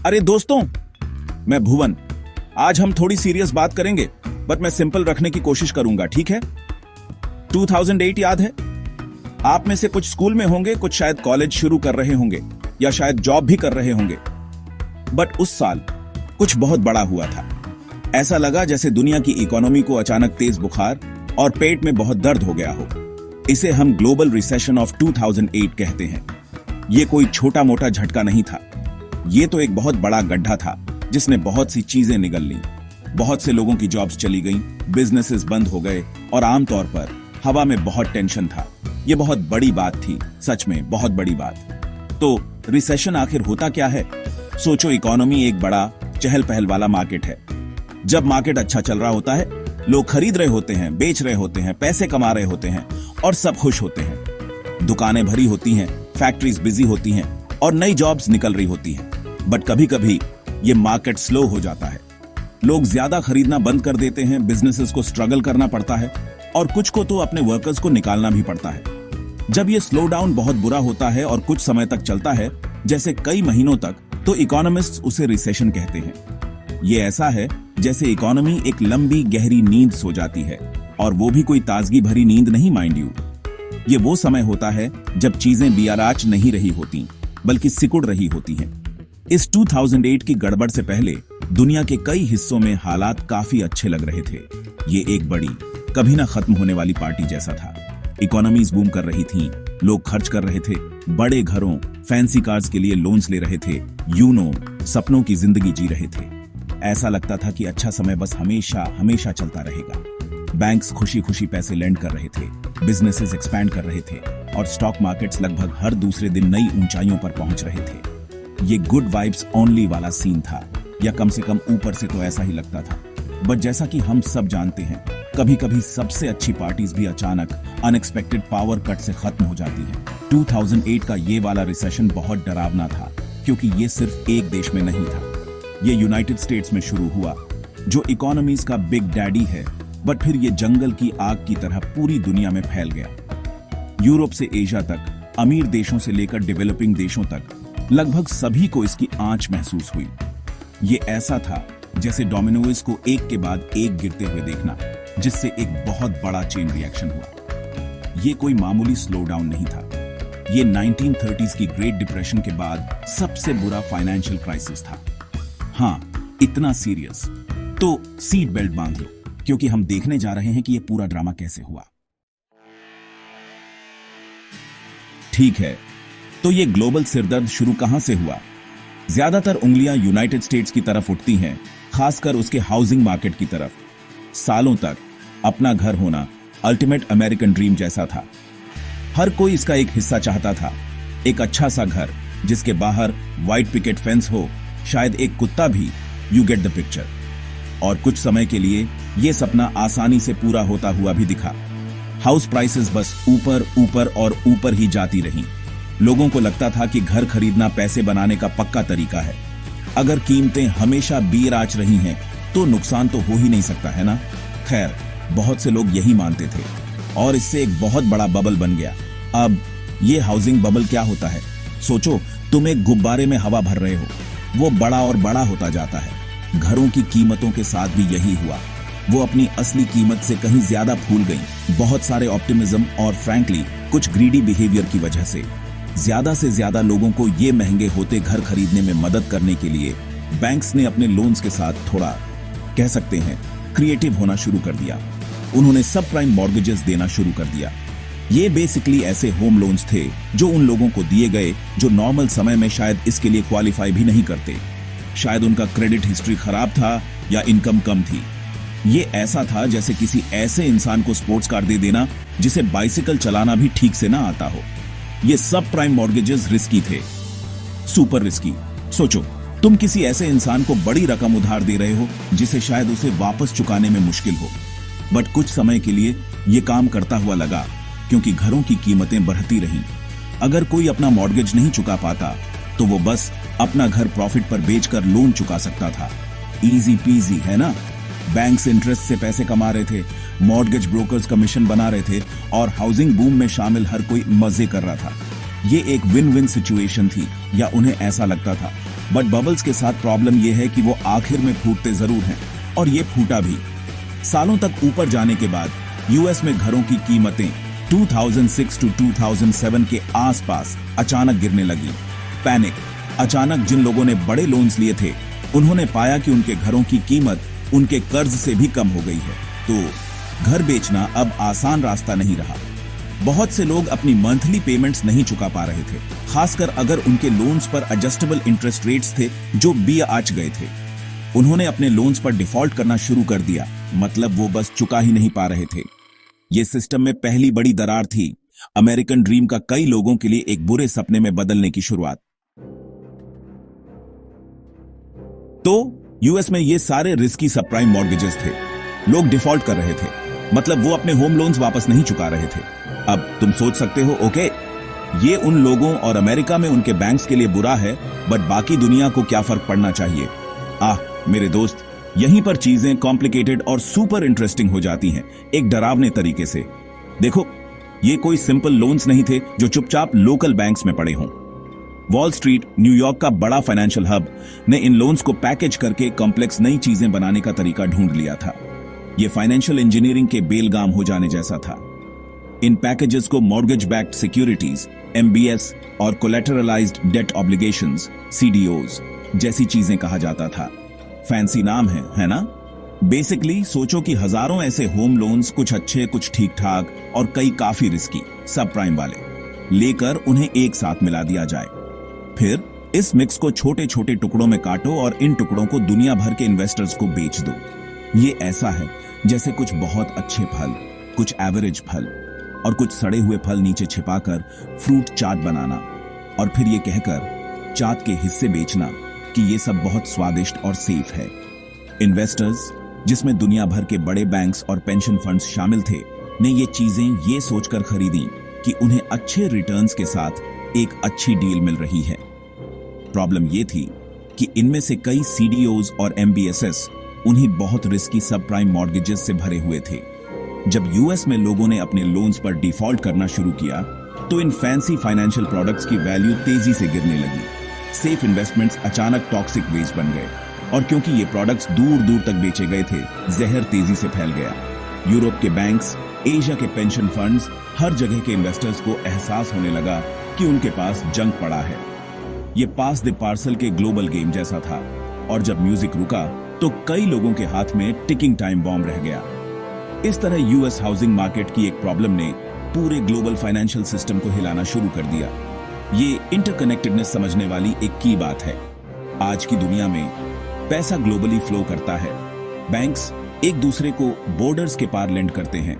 अरे दोस्तों, मैं भुवन। आज हम थोड़ी सीरियस बात करेंगे, बट मैं सिंपल रखने की कोशिश करूंगा, ठीक है? 2008 याद है? आप में से कुछ स्कूल में होंगे, कुछ शायद कॉलेज शुरू कर रहे होंगे या शायद जॉब भी कर रहे होंगे। बट उस साल कुछ बहुत बड़ा हुआ था। ऐसा लगा जैसे दुनिया की इकोनॉमी को अचानक तेज बुखार और पेट में बहुत दर्द हो गया हो। इसे हम ग्लोबल रिसेशन ऑफ 2008 कहते हैं। ये कोई छोटा मोटा झटका नहीं था, ये तो एक बहुत बड़ा गड्ढा था जिसने बहुत सी चीजें निगल ली। बहुत से लोगों की जॉब्स चली गईं, बिजनेसेस बंद हो गए और आमतौर पर हवा में बहुत टेंशन था। ये बहुत बड़ी बात थी, सच में बहुत बड़ी बात। तो रिसेशन आखिर होता क्या है? सोचो, इकोनॉमी एक बड़ा चहल पहल वाला मार्केट है। जब मार्केट अच्छा चल रहा होता है, लोग खरीद रहे होते हैं, बेच रहे होते हैं, पैसे कमा रहे होते हैं और सब खुश होते हैं। दुकानें भरी होती हैं, फैक्ट्रीज बिजी होती हैं और नई जॉब्स निकल रही होती हैं। बट कभी कभी ये मार्केट स्लो हो जाता है। लोग ज्यादा खरीदना बंद कर देते हैं, बिजनेसेस को स्ट्रगल करना पड़ता है और कुछ को तो अपने वर्कर्स को निकालना भी पड़ता है। जब ये स्लो डाउन बहुत बुरा होता है और कुछ समय तक चलता है, जैसे कई महीनों तक, तो इकोनॉमिस्ट्स उसे रिसेशन कहते हैं। ये ऐसा है जैसे इकोनॉमी एक लंबी गहरी नींद सो जाती है, और वो भी कोई ताजगी भरी नींद नहीं, माइंड यू। ये वो समय होता है जब चीजें बियाराच नहीं रही होती, बल्कि सिकुड़ रही होती हैं। इस 2008 की गड़बड़ से पहले दुनिया के कई हिस्सों में हालात काफी अच्छे लग रहे थे। ये एक बड़ी, कभी ना खत्म होने वाली पार्टी जैसा था। इकोनॉमीज बूम कर रही थीं, लोग खर्च कर रहे थे, बड़े घरों, फैंसी कार्स के लिए लोन्स ले रहे थे, सपनों की जिंदगी जी रहे थे। ऐसा लगता था कि अच्छा समय बस हमेशा हमेशा चलता रहेगा। बैंक्स खुशी खुशी पैसे लेंड कर रहे थे, बिजनेसेस एक्सपैंड कर रहे थे और स्टॉक मार्केट्स लगभग हर दूसरे दिन नई ऊंचाइयों पर पहुंच रहे थे। ये गुड वाइब्स ओनली वाला सीन था, या कम से कम ऊपर से तो ऐसा ही लगता था। बट जैसा कि हम सब जानते हैं, कभी कभी सबसे अच्छी पार्टीज भी अचानक अनएक्सपेक्टेड पावर कट से खत्म हो जाती हैं। 2008 का ये वाला रिसेशन बहुत डरावना था, क्योंकि ये सिर्फ एक देश में नहीं था। ये यूनाइटेड स्टेट्स में शुरू हुआ, जो इकोनॉमीज का बिग डैडी है, बट फिर ये जंगल की आग की तरह पूरी दुनिया में फैल गया। यूरोप से एशिया तक, अमीर देशों से लेकर डेवलपिंग देशों तक, लगभग सभी को इसकी आंच महसूस हुई। ये ऐसा था जैसे डोमिनोज को एक के बाद एक गिरते हुए देखना, जिससे एक बहुत बड़ा चेन रिएक्शन हुआ। ये कोई मामूली स्लो डाउन नहीं था, ये 1930s की ग्रेट डिप्रेशन के बाद सबसे बुरा फाइनेंशियल क्राइसिस था। हाँ, इतना सीरियस। तो सीट बेल्ट बांध लो, क्योंकि हम देखने जा रहे हैं कि ये पूरा ड्रामा कैसे हुआ। ठीक है, तो ये ग्लोबल सिरदर्द शुरू कहां से हुआ? ज्यादातर उंगलियां यूनाइटेड स्टेट्स की तरफ उठती हैं, खासकर उसके हाउसिंग मार्केट की तरफ। सालों तक अपना घर होना अल्टीमेट अमेरिकन ड्रीम जैसा था। हर कोई इसका एक हिस्सा चाहता था। एक अच्छा सा घर जिसके बाहर व्हाइट पिकेट फेंस हो, शायद एक कुत्ता भी, यू गेट द पिक्चर। और कुछ समय के लिए यह सपना आसानी से पूरा होता हुआ भी दिखा। हाउस प्राइसेस बस ऊपर ऊपर और ऊपर ही जाती रहीं। लोगों को लगता था कि घर खरीदना पैसे बनाने का पक्का तरीका है। अगर कीमतें हमेशा बेराच रही हैं, तो नुकसान तो हो ही नहीं सकता, है ना? खैर, बहुत से लोग यही मानते थे और इससे एक बहुत बड़ा बबल बन गया। अब ये हाउसिंग बबल क्या होता है? सोचो, तुम एक गुब्बारे में हवा भर रहे हो, वो बड़ा और बड़ा होता जाता है। घरों की कीमतों के साथ भी यही हुआ। वो अपनी असली कीमत से कहीं ज्यादा फूल गई। बहुत सारे ऑप्टिमिज्म और फ्रैंकली कुछ ग्रीडी बिहेवियर की वजह से ज्यादा लोगों को ये महंगे होते घर खरीदने में मदद करने के लिए बैंक्स ने अपने लोन्स के साथ थोड़ा, कह सकते हैं, क्रिएटिव होना शुरू कर दिया। उन्होंने सब प्राइम मॉर्गेजेस देना शुरू कर दिया। ये बेसिकली ऐसे होम लोन्स थे जो उन लोगों को दिए गए जो नॉर्मल समय में शायद इसके लिए क्वालिफाई भी नहीं करते। शायद उनका क्रेडिट हिस्ट्री खराब था या इनकम कम थी। ये ऐसा था जैसे किसी ऐसे इंसान को स्पोर्ट्स कार दे देना जिसे बाइसिकल चलाना भी ठीक से ना आता हो। ये सब प्राइम मॉर्गेजेस रिस्की थे, सुपर रिस्की। सोचो, तुम किसी ऐसे इंसान को बड़ी रकम उधार दे रहे हो जिसे शायद उसे वापस चुकाने में मुश्किल हो। बट कुछ समय के लिए ये काम करता हुआ लगा, क्योंकि घरों की कीमतें बढ़ती रहीं। अगर कोई अपना मॉर्गेज नहीं चुका पाता, तो वो बस अपना घर प्रॉफिट पर बेचकर लोन चुका सकता था। इजी पीजी, है ना? बैंक्स इंटरेस्ट से पैसे कमा रहे थे, मॉर्गेज ब्रोकर्स कमीशन बना रहे थे और हाउसिंग बूम में शामिल हर कोई मजे कर रहा था। ये एक विन विन सिचुएशन थी, या उन्हें ऐसा लगता था। बट बबल्स के साथ प्रॉब्लम ये है कि वो आखिर में फूटते जरूर हैं, और ये फूटा भी। सालों तक ऊपर जाने के बाद यूएस में घरों की कीमतें 2006 टू 2007 के आसपास अचानक गिरने लगी। पैनिक। अचानक जिन लोगों ने बड़े लोन्स लिए थे, उन्होंने पाया कि उनके घरों की कीमत उनके कर्ज से भी कम हो गई है। तो घर बेचना अब आसान रास्ता नहीं रहा। बहुत से लोग अपनी मंथली पेमेंट्स नहीं चुका पा रहे थे, खासकर अगर उनके लोन्स पर एडजस्टेबल इंटरेस्ट रेट्स थे जो आच गए थे। उन्होंने अपने लोन्स पर डिफॉल्ट करना शुरू कर दिया, मतलब वो बस चुका ही नहीं पा रहे थे। ये सिस्टम में पहली बड़ी दरार थी, अमेरिकन ड्रीम का कई लोगों के लिए एक बुरे सपने में बदलने की शुरुआत। तो यूएस में ये सारे रिस्की सबप्राइम मॉर्गेजेस थे। लोग डिफॉल्ट कर रहे थे, मतलब वो अपने होम लोन्स वापस नहीं चुका रहे थे। अब तुम सोच सकते हो, ओके, ये उन लोगों और अमेरिका में उनके बैंक्स के लिए बुरा है, बट बाकी दुनिया को क्या फर्क पड़ना चाहिए? मेरे दोस्त, यहीं पर चीजें कॉम्प्लिकेटेड और सुपर इंटरेस्टिंग हो जाती हैं, एक डरावने तरीके से। देखो, ये कोई सिंपल लोन्स नहीं थे जो चुपचाप लोकल बैंक्स में पड़े हों। वॉल स्ट्रीट, न्यूयॉर्क का बड़ा फाइनेंशियल हब, ने इन लोन्स को पैकेज करके कॉम्प्लेक्स नई चीजें बनाने का तरीका ढूंढ लिया था। ये फाइनेंशियल इंजीनियरिंग के बेलगाम हो जाने जैसा था। इन पैकेजेस को मॉर्गेज बैक्ड सिक्योरिटीज, एमबीएस और कोलैटरलाइज्ड डेट ऑब्लिगेशंस, सीडीओज जैसी चीजें कहा जाता था। फैंसी नाम है ना? बेसिकली सोचो कि हजारों ऐसे होम लोन्स, कुछ अच्छे, कुछ ठीक ठाक और कई काफी रिस्की सब प्राइम वाले, लेकर उन्हें एक साथ मिला दिया जाए। फिर इस मिक्स को छोटे छोटे टुकड़ों में काटो और इन टुकड़ों को दुनिया भर के इन्वेस्टर्स को बेच दो। ये ऐसा है जैसे कुछ बहुत अच्छे फल, कुछ एवरेज फल और कुछ सड़े हुए फल नीचे छिपाकर फ्रूट चाट बनाना, और फिर ये कहकर चाट के हिस्से बेचना कि ये सब बहुत स्वादिष्ट और सेफ है। इन्वेस्टर्स, जिसमें दुनिया भर के बड़े बैंक्स और पेंशन फंड्स शामिल थे, ने ये चीजें ये सोचकर खरीदी कि उन्हें अच्छे रिटर्न्स के साथ एक अच्छी डील मिल रही है। प्रॉब्लम ये थी कि इनमें से कई सीडीओज और एमबीएसएस उन्हीं बहुत रिस्की सब प्राइम मॉर्गेजेस से भरे हुए थे। जब यूएस में लोगों ने अपने लोन्स पर डिफॉल्ट करना शुरू किया, तो इन फैंसी फाइनेंशियल प्रोडक्ट्स की वैल्यू तेजी से गिरने लगी। सेफ इन्वेस्टमेंट्स अचानक टॉक्सिक वेस्ट बन गए, और क्योंकि ये प्रोडक्ट्स दूर दूर तक बेचे गए थे, जहर तेजी से फैल गया। यूरोप के बैंक्स, एशिया के पेंशन फंड्स, हर जगह के इन्वेस्टर्स को एहसास होने लगा कि उनके पास जंग पड़ा है। ये पास द पार्सल के ग्लोबल गेम जैसा था, और जब म्यूजिक रुका तो कई लोगों के हाथ में टिकिंग टाइम बॉम्ब रह गया। इस तरह यूएस हाउसिंग मार्केट की एक प्रॉब्लम ने पूरे ग्लोबल फाइनेंशियल सिस्टम को हिलाना शुरू कर दिया। ये इंटरकनेक्टेडनेस समझने वाली एक की बात है। आज की दुनिया में पैसा ग्लोबली फ्लो करता है। बैंक्स एक दूसरे को बॉर्डर्स के पार लेंड करते हैं।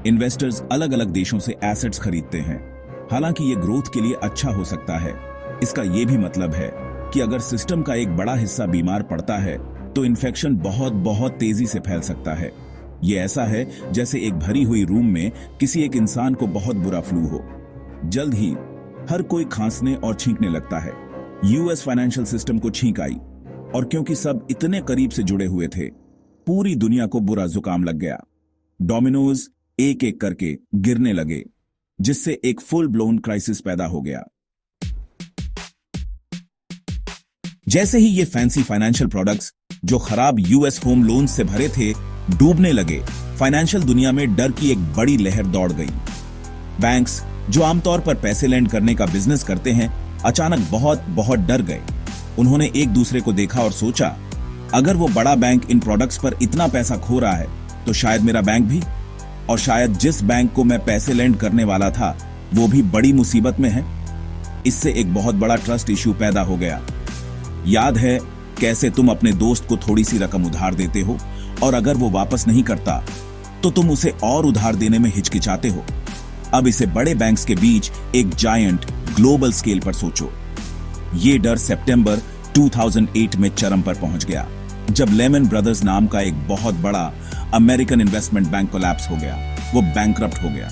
इन्वेस्टर्स अलग अलग देशों से एसेट्स खरीदते हैं। हालांकि ये ग्रोथ के लिए अच्छा हो सकता है, इसका ये भी मतलब है कि अगर सिस्टम का एक बड़ा हिस्सा बीमार पड़ता है तो इन्फेक्शन बहुत बहुत तेजी से फैल सकता है। ये ऐसा है जैसे एक भरी हुई रूम में किसी एक इंसान को बहुत बुरा फ्लू हो। जल्द ही हर कोई खांसने और छींकने लगता है। यूएस फाइनेंशियल सिस्टम को छींक आई, और क्योंकि सब इतने करीब से जुड़े हुए थे, पूरी दुनिया को बुरा जुकाम लग गया। डोमिनोज एक एक करके गिरने लगे, जिससे एक फुल ब्लोन क्राइसिस पैदा हो गया। जैसे ही ये फैंसी फाइनेंशियल प्रोडक्ट्स, जो खराब यूएस होम लोन्स से भरे थे, डूबने लगे, फाइनेंशियल दुनिया में डर की एक बड़ी लहर दौड़ गई। बैंक्स, जो आमतौर पर पैसे लेंड करने का बिजनेस करते हैं, अचानक बहुत बहुत डर गए। उन्होंने एक दूसरे को देखा और सोचा, अगर वो बड़ा बैंक इन प्रोडक्ट्स पर इतना पैसा खो रहा है, तो शायद मेरा बैंक भी, और शायद जिस बैंक को मैं पैसे लेंड करने वाला था, वो भी बड़ी मुसीबत में है। इससे एक बहुत बड़ा ट्रस्ट इश्यू पैदा हो गया। याद है कैसे तुम अपने दोस्त को थोड़ी सी रकम उधार देते हो, और अगर वो वापस नहीं करता तो तुम उसे और उधार देने में हिचकिचाते हो। अब इसे बड़े बैंक्स के बीच एक जायंट ग्लोबल स्केल पर सोचो। ये डर सितंबर 2008 में चरम पर पहुंच गया, जब लेमन ब्रदर्स नाम का एक बहुत बड़ा अमेरिकन इन्वेस्टमेंट बैंक कोलैप्स हो गया। वो बैंकरप्ट हो गया,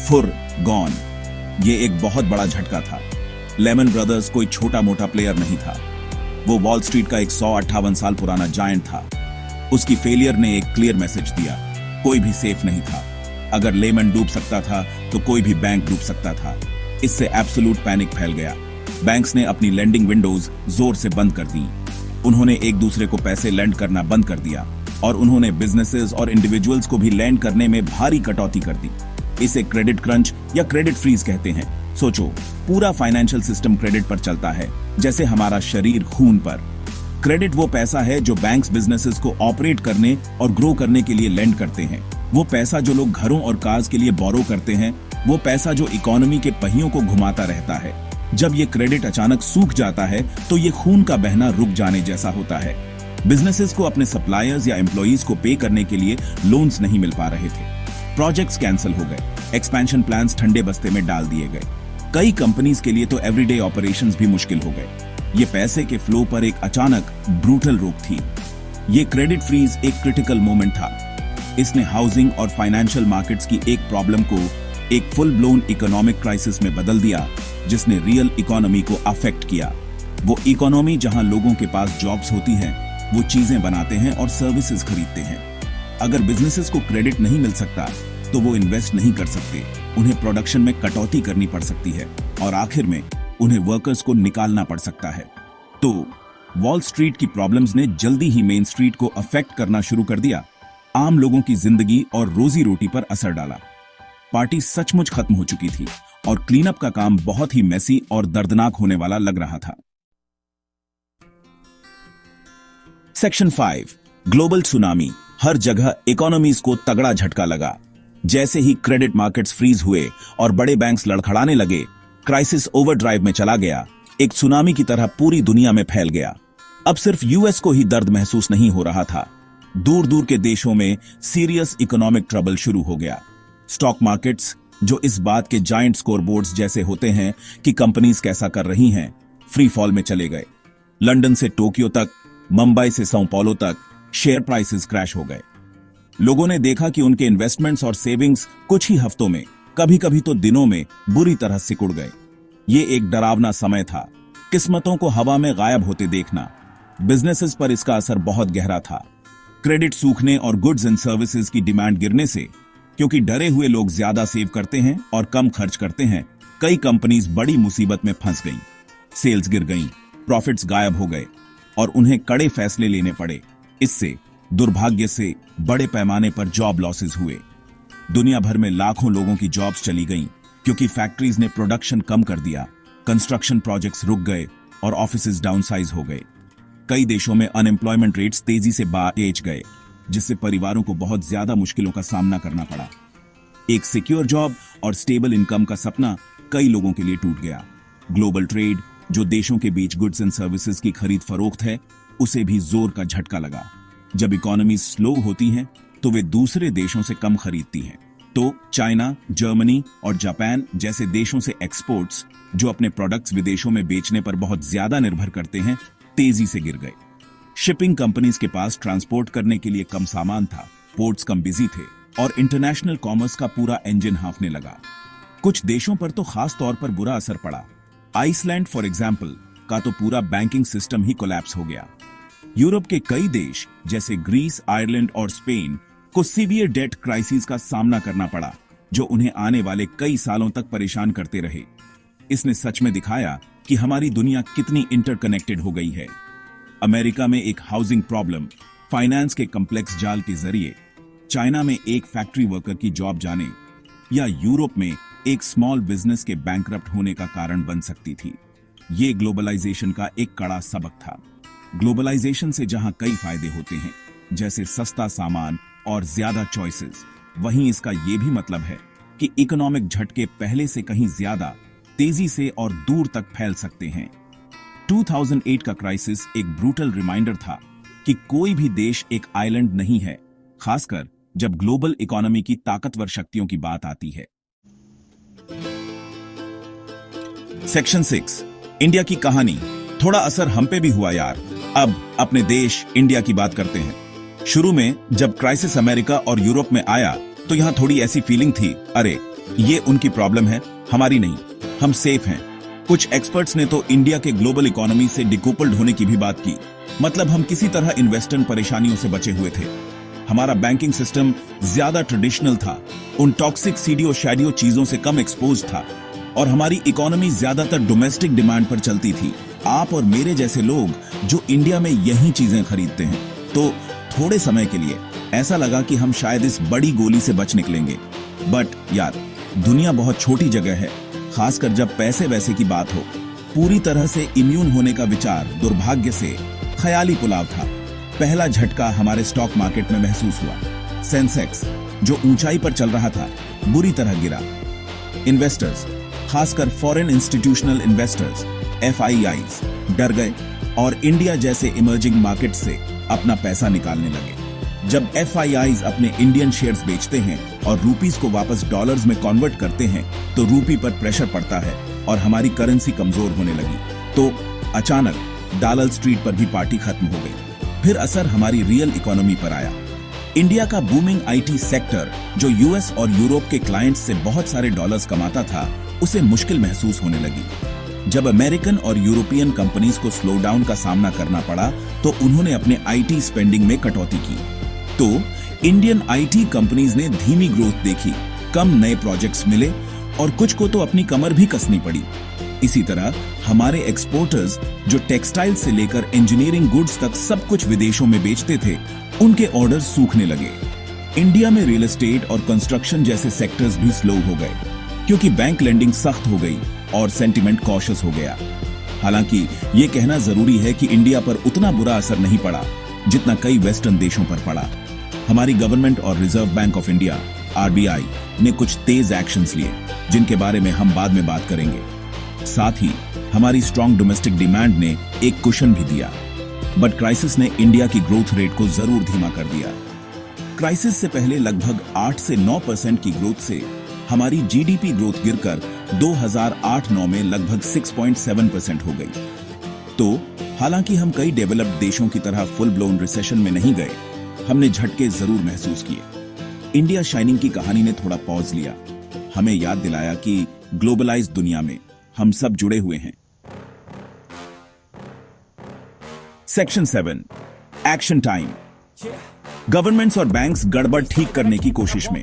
फुर गॉन। ये एक बहुत बड़ा झटका था। लेमन ब्रदर्स कोई छोटा मोटा प्लेयर नहीं था। वो वॉल स्ट्रीट का 158 साल पुराना जायंट था। उसकी फेलियर ने एक क्लियर मैसेज दिया, कोई भी सेफ नहीं था। अगर लेमन डूब सकता था तो कोई भी बैंक डूब सकता था। इससे एब्सोल्यूट पैनिक फैल गया। बैंक्स ने अपनी लेंडिंग विंडोज जोर से बंद कर दी। उन्होंने एक दूसरे को पैसे लेंड करना बंद कर दिया और उन्होंने बिजनेसेस और इंडिविजुअल्स को भी लेंड करने में भारी कटौती कर दी। इसे क्रेडिट क्रंच या क्रेडिट फ्रीज कहते हैं। सोचो, पूरा फाइनेंशियल सिस्टम क्रेडिट पर चलता है, जैसे हमारा शरीर खून पर। क्रेडिट वो पैसा है जो बैंक्स बिजनेसेस को ऑपरेट करने और ग्रो करने के लिए लेंड करते हैं। वो पैसा जो लोग घरों और कार्स के लिए बोरो करते हैं। वो पैसा जो इकोनॉमी के पहियों को घुमाता रहता है। जब ये क्रेडिट अचानक सूख जाता है तो ये खून का बहना रुक जाने जैसा होता है। बिजनेसेस को अपने सप्लायर्स या एम्प्लॉइज को पे करने के लिए लोन्स नहीं मिल पा रहे थे। प्रोजेक्ट्स कैंसिल हो गए। एक्सपेंशन प्लान्स ठंडे बस्ते में डाल दिए गए। कई कंपनीज के लिए तो एवरीडे ऑपरेशंस भी मुश्किल हो गए। ये पैसे के फ्लो पर एक अचानक ब्रूटल रोक थी। ये क्रेडिट फ्रीज एक क्रिटिकल मोमेंट था। इसने हाउसिंग और फाइनेंशियल मार्केट्स की एक प्रॉब्लम को एक फुल ब्लोन इकोनॉमिक क्राइसिस में बदल दिया, जिसने रियल इकोनॉमी को अफेक्ट किया। वो इकोनॉमी जहां लोगों के पास जॉब्स होती हैं, वो चीजें बनाते हैं और सर्विसेज खरीदते हैं। अगर बिजनेसेस को क्रेडिट नहीं मिल सकता तो वो इन्वेस्ट नहीं कर सकते, उन्हें प्रोडक्शन में कटौती करनी पड़ सकती है और आखिर में उन्हें वर्कर्स को निकालना पड़ सकता है। तो वॉल स्ट्रीट की प्रॉब्लम्स ने जल्दी ही मेन स्ट्रीट को अफेक्ट करना शुरू कर दिया। आम लोगों की जिंदगी और रोजी रोटी पर असर डाला। पार्टी सचमुच खत्म हो चुकी थी और क्लीनअप का काम बहुत ही मेसी और दर्दनाक होने वाला लग रहा था। Section 5, global tsunami. हर जगह इकोनॉमीज को तगड़ा झटका लगा। जैसे ही क्रेडिट मार्केट्स फ्रीज हुए और बड़े बैंक्स लड़खड़ाने लगे, क्राइसिस ओवरड्राइव में चला गया। एक सुनामी की तरह पूरी दुनिया में फैल गया। अब सिर्फ यूएस को ही दर्द महसूस नहीं हो रहा था, दूर दूर के देशों में सीरियस इकोनॉमिक ट्रबल शुरू हो गया। स्टॉक मार्केट्स, जो इस बात के जायंट स्कोरबोर्ड्स जैसे होते हैं कि कंपनीज कैसा कर रही हैं, फ्री फॉल में चले गए। लंदन से टोक्यो तक, मुंबई से sao paulo तक शेयर प्राइसेस क्रैश हो गए। लोगों ने देखा कि उनके इन्वेस्टमेंट्स और सेविंग्स कुछ ही हफ्तों में, कभी कभी तो दिनों में बुरी तरह सिकुड़ गए। ये एक डरावना समय था। किस्मतों को हवा में गायब होते देखना। बिजनेसेस पर इसका असर बहुत गहरा था। क्रेडिट सूखने और गुड्स एंड सर्विसेज की डिमांड गिरने से, क्योंकि डरे हुए लोग ज्यादा सेव करते हैं और कम खर्च करते हैं, कई कंपनीज बड़ी मुसीबत में फंस गईं। सेल्स गिर गईं, प्रॉफिट्स गायब हो गए और उन्हें कड़े फैसले लेने पड़े। इससे दुर्भाग्य से बड़े पैमाने पर जॉब लॉसेस हुए। दुनिया भर में लाखों लोगों की जॉब्स चली गईं, क्योंकि फैक्ट्रीज ने प्रोडक्शन कम कर दिया, कंस्ट्रक्शन प्रोजेक्ट्स रुक गए और ऑफिसेज डाउनसाइज हो गए। कई देशों में अनएम्प्लॉयमेंट रेट्स तेजी से तेज गए, जिससे परिवारों को बहुत ज्यादा मुश्किलों का सामना करना पड़ा। एक सिक्योर जॉब और स्टेबल इनकम का सपना कई लोगों के लिए टूट गया। ग्लोबल ट्रेड, जो देशों के बीच गुड्स एंड सर्विसेज की खरीद फरोख्त है, उसे भी जोर का झटका लगा। जब इकोनॉमी स्लो होती हैं, तो वे दूसरे देशों से कम खरीदती हैं। तो चाइना, जर्मनी और जापान जैसे देशों से एक्सपोर्ट्स, जो अपने प्रोडक्ट्स विदेशों में बेचने पर बहुत ज्यादा निर्भर करते हैं, तेजी से गिर गए। शिपिंग कंपनीज के पास ट्रांसपोर्ट करने के लिए कम सामान था, पोर्ट्स कम बिजी थे और इंटरनेशनल कॉमर्स का पूरा इंजन हाँफने लगा। कुछ देशों पर तो खास तौर पर बुरा असर पड़ा। आइसलैंड फॉर एग्जाम्पल का तो पूरा बैंकिंग सिस्टम ही कोलैप्स हो गया। यूरोप के कई देश जैसे ग्रीस, आयरलैंड और स्पेन को सीवियर डेट क्राइसिस का सामना करना पड़ा, जो उन्हें आने वाले कई सालों तक परेशान करते रहे। इसने सच में दिखाया कि हमारी दुनिया कितनी इंटरकनेक्टेड हो गई है। अमेरिका में एक हाउसिंग प्रॉब्लम फाइनेंस के कम्प्लेक्स जाल के जरिए, चाइना में एक फैक्ट्री वर्कर की जॉब जाने या यूरोप में एक स्मॉल बिजनेस के बैंकरप्ट होने का कारण बन सकती थी। ये ग्लोबलाइजेशन का एक कड़ा सबक था। ग्लोबलाइजेशन से जहां कई फायदे होते हैं, जैसे सस्ता सामान और ज्यादा चॉइसेस, वहीं इसका यह भी मतलब है कि इकोनॉमिक झटके पहले से कहीं ज्यादा तेजी से और दूर तक फैल सकते हैं। 2008 का क्राइसिस एक ब्रूटल रिमाइंडर था कि कोई भी देश एक आइलैंड नहीं है, खासकर जब ग्लोबल इकोनॉमी की ताकतवर शक्तियों की बात आती है। सेक्शन 6, इंडिया की कहानी। थोड़ा असर हम पे भी हुआ यार। अब अपने देश इंडिया की बात करते हैं। शुरू में जब क्राइसिस अमेरिका और यूरोप में आया, तो यहां थोड़ी ऐसी फीलिंग थी, अरे ये उनकी प्रॉब्लम है, हमारी नहीं, हम सेफ हैं। कुछ एक्सपर्ट्स ने तो इंडिया के ग्लोबल इकोनॉमी से डिकूपल्ड होने की भी बात की, मतलब हम किसी तरह इन वेस्टर्न परेशानियों से बचे हुए थे। हमारा बैंकिंग सिस्टम ज्यादा ट्रेडिशनल था, उन टॉक्सिक सीडियो शैडियो चीजों से कम एक्सपोज था। और हमारी इकोनॉमी ज्यादातर डोमेस्टिक डिमांड पर चलती थी। आप और मेरे जैसे लोग जो इंडिया में यही चीजें खरीदते हैं, तो थोड़े समय के लिए ऐसा लगा कि हम शायद इस बड़ी गोली से बच निकलेंगे। बट यार, दुनिया बहुत छोटी जगह है, खासकर जब पैसे वैसे की बात हो। पूरी तरह से इम्यून होने का विचार दुर्भाग्य से ख्याली पुलाव था। पहला झटका हमारे स्टॉक मार्केट में महसूस हुआ। सेंसेक्स जो ऊंचाई पर चल रहा था, बुरी तरह गिरा। इन्वेस्टर्स, खासकर फॉरेन इंस्टीट्यूशनल इन्वेस्टर्स FIIs डर गए और इंडिया जैसे इमर्जिंग मार्केट से अपना पैसा निकालने लगे। जब FIIs अपने इंडियन शेयर्स बेचते हैं और रूपीज को वापस डॉलर्स में कन्वर्ट करते हैं, तो रूपी पर प्रेशर पड़ता है और हमारी करेंसी कमजोर होने लगी। तो अचानक डालल स्ट्रीट पर भी पार्टी खत्म हो गई। फिर असर हमारी रियल इकोनॉमी पर आया। इंडिया का बूमिंग IT सेक्टर, जो US और यूरोप के क्लाइंट्स से बहुत सारे डॉलर्स कमाता था, उसे मुश्किल महसूस होने लगी। जब अमेरिकन और यूरोपियन कंपनीज को स्लो डाउन का सामना करना पड़ा, तो उन्होंने अपने IT स्पेंडिंग में कटौती की। तो इंडियन IT कंपनीज ने धीमी ग्रोथ देखी, कम नए प्रोजेक्ट्स मिले और कुछ को तो अपनी कमर भी कसनी पड़ी। इसी तरह हमारे एक्सपोर्टर्स, जो टेक्सटाइल से लेकर इंजीनियरिंग गुड्स तक सब कुछ विदेशों में बेचते थे, उनके ऑर्डर सूखने लगे। इंडिया में रियल एस्टेट और कंस्ट्रक्शन जैसे सेक्टर्स भी स्लो हो गए, क्योंकि बैंक लेंडिंग सख्त हो गई और सेंटिमेंट कॉशियस हो गया। हालांकि ये कहना जरूरी है कि इंडिया पर उतना बुरा असर नहीं पड़ा जितना कई वेस्टर्न देशों पर पड़ा। हमारी गवर्नमेंट और reserve bank of India RBI ने कुछ तेज एक्शंस लिए, जिनके बारे में हम बाद में बात करेंगे। साथ ही हमारी स्ट्रॉन्ग डोमेस्टिक डिमांड ने एक कुशन भी दिया। बट क्राइसिस ने इंडिया की ग्रोथ रेट को जरूर धीमा कर दिया। क्राइसिस से पहले लगभग 8 से 9% की ग्रोथ से हमारी GDP ग्रोथ गिरकर 2008-9 में लगभग 6.7% हो गई। तो हालांकि हम कई डेवलप्ड देशों की तरह फुल ब्लोन रिसेशन में नहीं गए, हमने झटके जरूर महसूस किए। इंडिया शाइनिंग की कहानी ने थोड़ा पॉज लिया, हमें याद दिलाया कि ग्लोबलाइज्ड दुनिया में हम सब जुड़े हुए हैं। Section 7, action time. गवर्नमेंट्स और बैंक्स गड़बड़ ठीक करने की कोशिश में।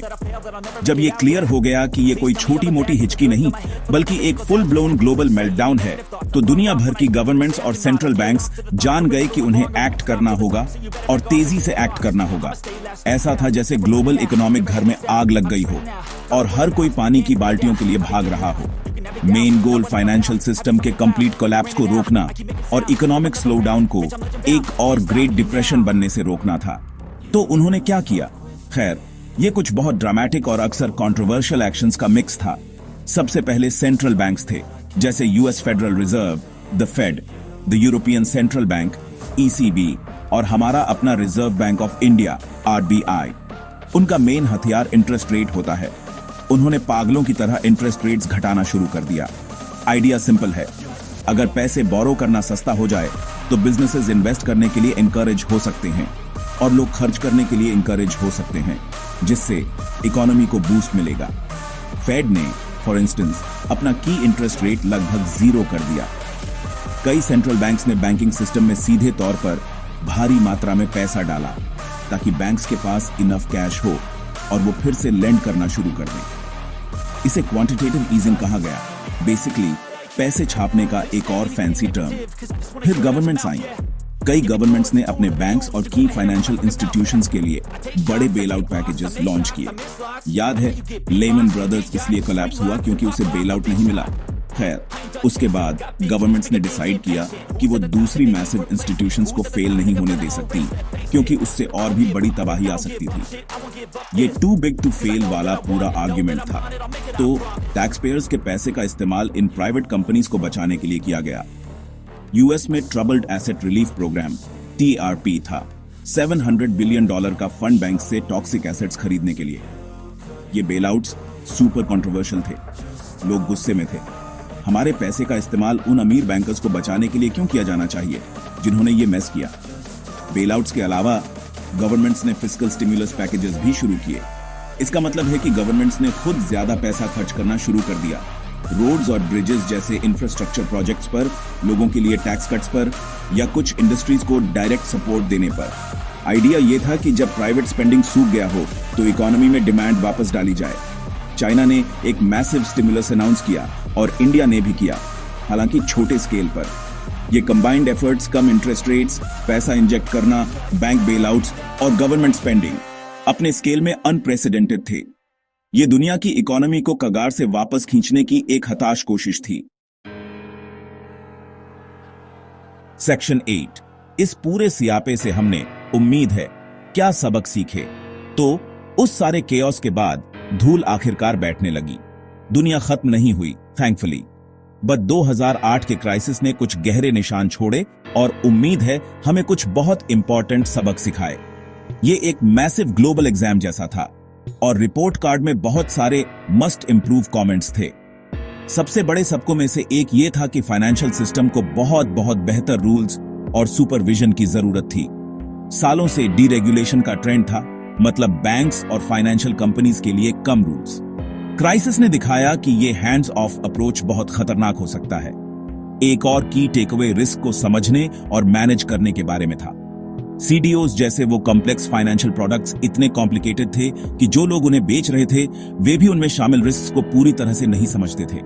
जब ये क्लियर हो गया कि ये कोई छोटी मोटी हिचकी नहीं, बल्कि एक फुल ब्लोन ग्लोबल मेल्टडाउन है, तो दुनिया भर की गवर्नमेंट्स और सेंट्रल बैंक्स जान गए कि उन्हें एक्ट करना होगा और तेजी से एक्ट करना होगा। ऐसा था जैसे ग्लोबल इकोनॉमिक घर में आग लग गई हो और हर कोई पानी की बाल्टियों के लिए भाग रहा हो। मेन गोल फाइनेंशियल सिस्टम के कंप्लीट कोलैप्स को रोकना और इकोनॉमिक स्लोडाउन को एक और ग्रेट डिप्रेशन बनने से रोकना था। तो उन्होंने क्या किया? खैर, ये कुछ बहुत ड्रामेटिक और अक्सर कंट्रोवर्शियल एक्शंस का मिक्स था। सबसे पहले सेंट्रल बैंक्स थे, जैसे US federal reserve, the fed, the European central bank ECB और हमारा अपना reserve bank of India RBI। उनका मेन हथियार इंटरेस्ट रेट होता है। उन्होंने पागलों की तरह इंटरेस्ट रेट्स घटाना शुरू कर दिया। आइडिया सिंपल है, अगर पैसे बोरो करना सस्ता हो जाए तो बिजनेसेस इन्वेस्ट करने के लिए इंकरेज हो सकते हैं और लोग खर्च करने के लिए इंकरेज हो सकते हैं, जिससे इकोनॉमी को बूस्ट मिलेगा। फेड ने फॉर इंस्टेंस अपना की इंटरेस्ट रेट लगभग 0 कर दिया। कई सेंट्रल बैंक्स ने बैंकिंग सिस्टम में सीधे तौर पर भारी मात्रा में पैसा डाला, ताकि बैंक्स के पास इनफ कैश हो और वो फिर से लेंड करना शुरू कर दें। इसे क्वांटिटेटिव ईजिंग कहा गया, बेसिकली पैसे छापने का एक और फैंसी टर्म। फिर गवर्नमेंट्स आई। कई गवर्नमेंट्स ने अपने बैंक्स और की फाइनेंशियल इंस्टीट्यूशंस के लिए बड़े बेल आउट पैकेजेस लॉन्च किए। याद है, लेमन ब्रदर्स इसलिए कोलैप्स हुआ क्योंकि उसे बेल आउट नहीं मिला। खैर, उसके बाद गवर्नमेंट्स ने डिसाइड किया कि वो दूसरी मैसिव इंस्टीट्यूशंस को फेल नहीं होने दे सकती, क्योंकि उससे और भी बड़ी तबाही आ सकती थी। ये टू बिग टू फेल वाला पूरा आर्ग्यूमेंट था। तो टैक्स पेयर्स के पैसे का इस्तेमाल इन प्राइवेट कंपनीज को बचाने के लिए किया गया। US में troubled asset relief program TRP था। $700 बिलियन का फंड बैंक से टॉक्सिक एसेट्स खरीदने के लिए। ये बेलआउट्स सुपर कंट्रोवर्शियल थे, लोग गुस्से में थे। हमारे पैसे का इस्तेमाल उन अमीर बैंकर्स को बचाने के लिए क्यों किया जाना चाहिए जिन्होंने ये मेस किया? बेलआउट्स के अलावा गवर्नमेंट्स ने फिस्कल स्टिमुलस पैकेजेस भी शुरू किए। इसका मतलब है कि गवर्नमेंट्स ने खुद ज्यादा पैसा खर्च करना शुरू कर दिया। रोड्स और ब्रिजेस जैसे इंफ्रास्ट्रक्चर प्रोजेक्ट्स पर, लोगों के लिए टैक्स कट्स पर, या कुछ इंडस्ट्रीज को डायरेक्ट सपोर्ट देने पर। आइडिया ये था कि जब प्राइवेट स्पेंडिंग सूख गया हो तो इकोनॉमी में डिमांड वापस डाली जाए। चाइना ने एक मैसिव स्टिमुलस अनाउंस किया और इंडिया ने भी किया, हालांकि छोटे स्केल पर। ये कंबाइंड एफर्ट्स, कम इंटरेस्ट रेट्स, पैसा इंजेक्ट करना, बैंक बेलआउट्स और गवर्नमेंट स्पेंडिंग अपने स्केल में अनप्रेसिडेंटेड थे। ये दुनिया की इकोनॉमी को कगार से वापस खींचने की एक हताश कोशिश थी। सेक्शन 8। इस पूरे सियापे से हमने, उम्मीद है, क्या सबक सीखे? तो उस सारे केओस के बाद धूल आखिरकार बैठने लगी। दुनिया खत्म नहीं हुई, थैंकफुली, बट 2008 के क्राइसिस ने कुछ गहरे निशान छोड़े और उम्मीद है हमें कुछ बहुत इंपॉर्टेंट सबक सिखाए। ये एक मैसिव ग्लोबल एग्जाम जैसा था और रिपोर्ट कार्ड में बहुत सारे मस्ट इंप्रूव कमेंट्स थे। सबसे बड़े सबकों में से एक ये था कि फाइनेंशियल सिस्टम को बहुत बहुत बेहतर रूल्स और सुपरविजन की जरूरत थी। सालों से डीरेगुलेशन का ट्रेंड था, मतलब बैंक्स और फाइनेंशियल कंपनीज के लिए कम रूल्स। क्राइसिस ने दिखाया कि ये हैंड्स ऑफ अप्रोच बहुत खतरनाक हो सकता है। एक और की टेकअवे रिस्क को समझने और मैनेज करने के बारे में था। सीडीओज जैसे वो कॉम्प्लेक्स फाइनेंशियल प्रोडक्ट्स इतने कॉम्प्लिकेटेड थे कि जो लोग उन्हें बेच रहे थे वे भी उनमें शामिल रिस्क को पूरी तरह से नहीं समझते थे।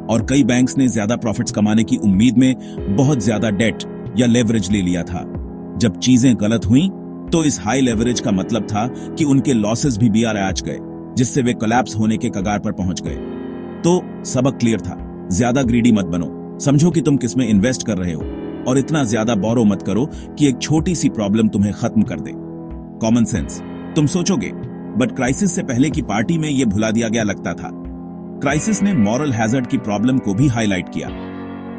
और कई बैंक्स ने ज्यादा प्रॉफिट्स कमाने की उम्मीद में बहुत ज्यादा डेट या लेवरेज ले लिया था। जब चीजें गलत हुई तो इस हाई लेवरेज का मतलब था कि उनके लॉसेस भी बीआर आज गए, जिससे वे कोलैप्स होने के कगार पर पहुंच गए। तो सबक क्लियर था, ज्यादा ग्रीडी मत बनो, समझो कि तुम किसमें इन्वेस्ट कर रहे हो और इतना ज्यादा बोरो मत करो कि एक छोटी सी प्रॉब्लम तुम्हें खत्म कर दे। कॉमन सेंस, तुम सोचोगे, बट क्राइसिस से पहले की पार्टी में यह भुला दिया गया लगता था। क्राइसिस ने मॉरल हैजर्ड की प्रॉब्लम को भी हाईलाइट किया।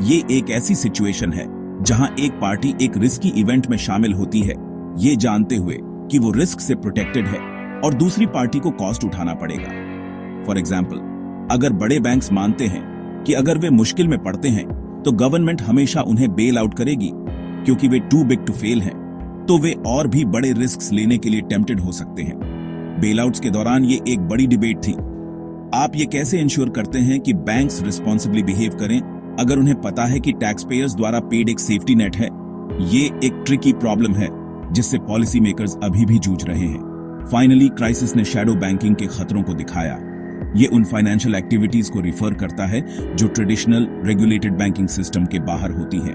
ये एक ऐसी सिचुएशन है जहां एक पार्टी एक रिस्की इवेंट में शामिल होती है, ये जानते हुए कि वो रिस्क से प्रोटेक्टेड है, और दूसरी पार्टी को कॉस्ट उठाना पड़ेगा। फॉर एग्जाम्पल, अगर बड़े बैंक्स मानते हैं कि अगर वे मुश्किल में पड़ते हैं तो गवर्नमेंट हमेशा उन्हें बेल आउट करेगी क्योंकि वे टू बिग टू फेल हैं, तो वे और भी बड़े रिस्क लेने के लिए टेम्प्टेड हो सकते हैं। बेल आउट्स के दौरान ये एक बड़ी डिबेट थी। आप ये कैसे इंश्योर करते हैं कि बैंक्स रिस्पॉन्सिबली बिहेव करें अगर उन्हें पता है कि टैक्स पेयर्स द्वारा पेड एक सेफ्टी नेट है? ये एक ट्रिकी प्रॉब्लम है जिससे पॉलिसी मेकर्स अभी भी जूझ रहे हैं। फाइनली क्राइसिस ने शैडो बैंकिंग के खतरों को दिखाया। ये उन फाइनेंशियल एक्टिविटीज को रिफर करता है जो ट्रेडिशनल रेगुलेटेड बैंकिंग सिस्टम के बाहर होती हैं।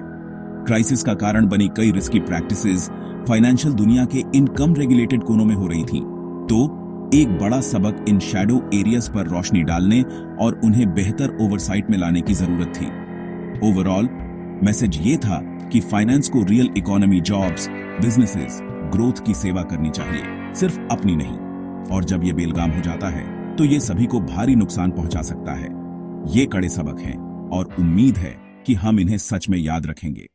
क्राइसिस का कारण बनी कई रिस्की प्रैक्टिसेस फाइनेंशियल दुनिया के इन कम रेगुलेटेड कोनों में हो रही थी। तो एक बड़ा सबक इन शैडो एरियाज पर रोशनी डालने और उन्हें बेहतर ओवरसाइट में लाने की जरूरत थी। ओवरऑल मैसेज ये था कि फाइनेंस को real economy, jobs, businesses, growth की सेवा करनी चाहिए, सिर्फ अपनी नहीं। और जब ये बेलगाम हो जाता है तो ये सभी को भारी नुकसान पहुंचा सकता है। ये कड़े सबक हैं और उम्मीद है कि हम इन्हें सच में याद रखेंगे।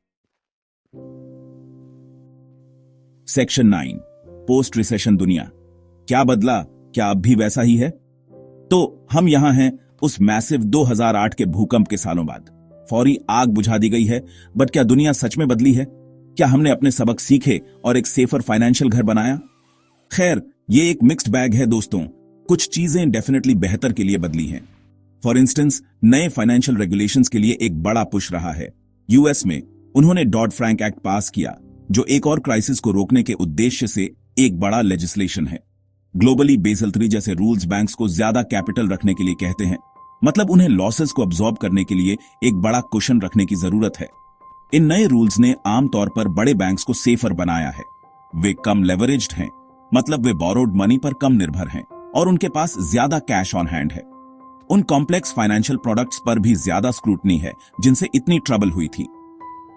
सेक्शन 9, पोस्ट रिसेशन दुनिया। क्या बदला? क्या अब भी वैसा ही है? तो हम यहां हैं उस मैसिव 2008 के भूकंप के सालों बाद। फौरी आग बुझा दी गई है, बट क्या दुनिया सच में बदली है? क्या हमने अपने सबक सीखे और एक सेफर फाइनेंशियल घर बनाया? खैर, ये एक मिक्स्ड बैग है दोस्तों। कुछ चीजें डेफिनेटली बेहतर के लिए बदली हैं। फॉर इंस्टेंस, नए फाइनेंशियल रेगुलेशंस के लिए एक बड़ा पुश रहा है। यूएस में उन्होंने डॉड-फ्रैंक एक्ट पास किया, जो एक और क्राइसिस को रोकने के उद्देश्य से एक बड़ा लेजिस्लेशन है। ग्लोबली बेसल 3 जैसे रूल्स बैंक्स को ज्यादा कैपिटल रखने के लिए कहते हैं, मतलब उन्हें लॉसेस को अब्सॉर्ब करने के लिए एक बड़ा कुशन रखने की जरूरत है। इन नए रूल्स ने आमतौर पर बड़े बैंक्स को सेफर बनाया है। वे कम लेवरेज्ड हैं, मतलब वे बोरोड मनी पर कम निर्भर हैं और उनके पास ज्यादा कैश ऑन हैंड है। उन कॉम्प्लेक्स फाइनेंशियल प्रोडक्ट्स पर भी ज्यादा स्क्रूटनी है जिनसे इतनी ट्रबल हुई थी।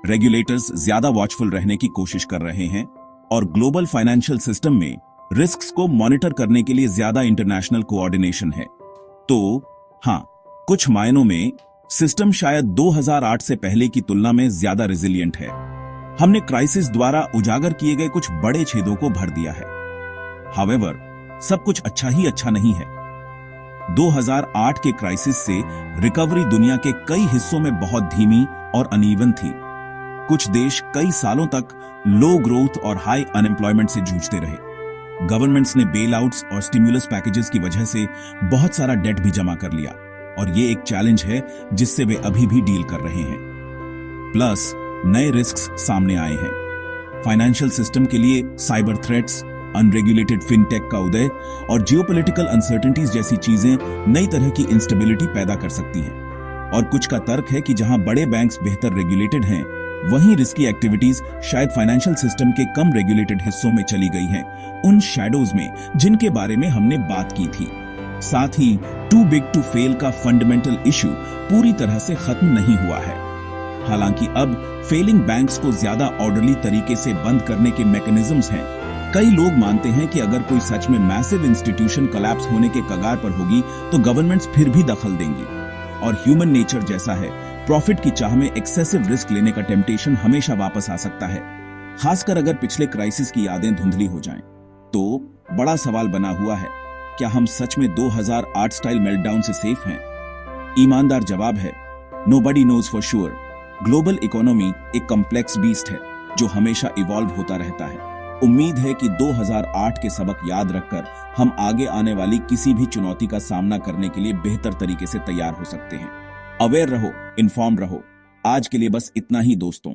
रेगुलेटर्स ज्यादा वॉचफुल रहने की कोशिश कर रहे हैं और ग्लोबल फाइनेंशियल सिस्टम में रिस्क्स को मॉनिटर करने के लिए ज्यादा इंटरनेशनल कोऑर्डिनेशन है। तो हाँ, कुछ मायनों में सिस्टम शायद 2008 से पहले की तुलना में ज्यादा रेजिलिएंट है। हमने क्राइसिस द्वारा उजागर किए गए कुछ बड़े छेदों को भर दिया है। हाउएवर, सब कुछ अच्छा ही अच्छा नहीं है। 2008 के क्राइसिस से रिकवरी दुनिया के कई हिस्सों में बहुत धीमी और अनइवन थी। कुछ देश कई सालों तक लो ग्रोथ और हाई अनएम्प्लॉयमेंट से जूझते रहे। गवर्नमेंट्स ने बेल आउट्स और स्टिमुलस पैकेजेस की वजह से बहुत सारा डेट भी जमा कर लिया और ये एक चैलेंज है जिससे वे अभी भी डील कर रहे हैं। प्लस नए रिस्क्स सामने आए हैं। फाइनेंशियल सिस्टम के लिए साइबर थ्रेट्स, अनरेगुलेटेड फिनटेक का उदय और जियोपॉलिटिकल अनसर्टेनिटीज जैसी चीजें नई तरह की इंस्टेबिलिटी पैदा कर सकती हैं। और कुछ का तर्क है कि जहां बड़े बैंक्स बेहतर रेगुलेटेड हैं, वहीं रिस्की एक्टिविटीज शायद फाइनेंशियल सिस्टम के कम रेगुलेटेड हिस्सों में चली गई हैं, उन शैडोज में जिनके बारे में हमने बात की थी। साथ ही टू बिग टू फेल का फंडामेंटल इश्यू पूरी तरह से खत्म नहीं हुआ है। हालांकि अब फेलिंग बैंक्स को ज्यादा ऑर्डरली तरीके से बंद करने के मैकेनिज्म्स हैं। कई लोग मानते हैं कि अगर कोई सच में मैसिव इंस्टीट्यूशन कोलैप्स होने के कगार पर होगी तो गवर्नमेंट्स फिर भी दखल देंगी। और ह्यूमन नेचर जैसा है, प्रॉफिट की चाह में एक्सेसिव रिस्क लेने का टेम्पटेशन हमेशा वापस आ सकता है, खासकर अगर पिछले क्राइसिस की यादें धुंधली हो जाएं। तो बड़ा सवाल बना हुआ है, क्या हम सच में 2008 स्टाइल मेल्टडाउन से सेफ हैं? ईमानदार जवाब है, nobody knows for sure. Global economy एक कॉम्प्लेक्स बीस्ट है जो हमेशा इवॉल्व होता रहता है। उम्मीद है कि 2008 के सबक याद रखकर हम आगे आने वाली किसी भी चुनौती का सामना करने के लिए बेहतर तरीके से तैयार हो सकते हैं। अवेयर रहो, इन्फॉर्म रहो। आज के लिए बस इतना ही दोस्तों।